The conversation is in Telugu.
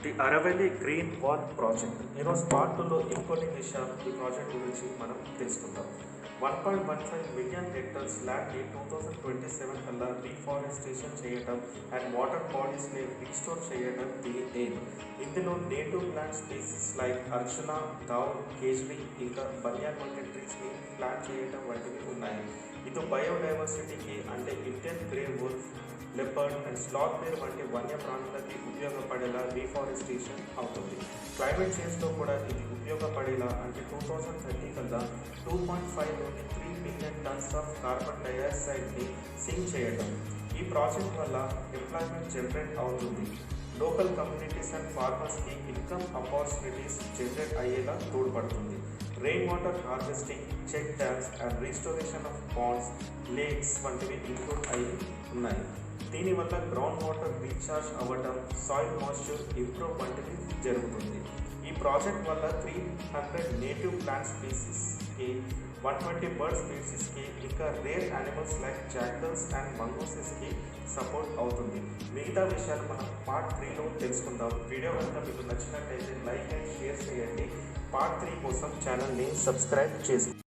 The Aravelli green wall project. ఈరోజు పార్ట్ 2లో ఇంకొన్ని విషయాలు ఈ ప్రాజెక్ట్ గురించి మనం తెలుసుకుందాం. 1.15 మిలియన్ హెక్టర్స్ ల్యాండ్ని 2027 కల్లా రీఫారెస్టేషన్ చేయడం అండ్ వాటర్ బాడీస్ని రీస్టోర్ చేయడం దీని ఎయిమ్. ఇందులో native plant species like Arjuna, దావ్, కేజ్రీ ఇంకా బనియాన్ వంటి ట్రీస్ని ప్లాంట్ చేయడం వంటివి ఉన్నాయి. ఇది బయోడైవర్సిటీకి అంటే Indian grey wolf, leopard and sloth bear వంటి వన్యప్రాణులకి ఉపయోగపడేలా రీఫారెస్టేషన్ అవుతుంది. క్లైమేట్ చేంజ్లో కూడా ఇది ఉపయోగపడేలా అంటే 2030 కల్లా 2.5 నుండి 3 మిలియన్ టన్స్ ఆఫ్ కార్బన్ డైఆక్సైడ్ని సింక్ చేయడం. ఈ ప్రాజెక్ట్ వల్ల ఎంప్లాయ్మెంట్ జనరేట్ అవుతుంది. లోకల్ కమ్యూనిటీస్ అండ్ ఫార్మర్స్కి ఇన్కమ్ ఆపర్చునిటీస్ జనరేట్ అయ్యేలా తోడ్పడుతుంది. Rain water harvesting, check dams and restoration of ponds, lakes వంటివి ఇంక్లూడ్ అయి ఉన్నాయి. దీనివల్ల గ్రౌండ్ వాటర్ రీఛార్జ్ అవ్వడం, సాయిల్ మాయిశ్చర్ ఇంప్రూవ్ వంటివి జరుగుతుంది. ఈ ప్రాజెక్ట్ వల్ల 300 నేటివ్ ప్లాంట్ స్పీసీస్కి, 120 బర్డ్ స్పీసీస్కి ఇంకా rare animals like jackals and మంగోసెస్కి సపోర్ట్ అవుతుంది. మిగతా విషయాలు మనం పార్ట్ 3లో తెలుసుకుందాం. వీడియో కనుక మీకు నచ్చినట్లయితే లైక్ అండ్ షేర్ చేయండి. పార్ట్ 3 కోసం ఛానల్ని సబ్స్క్రైబ్ చేసుకోండి.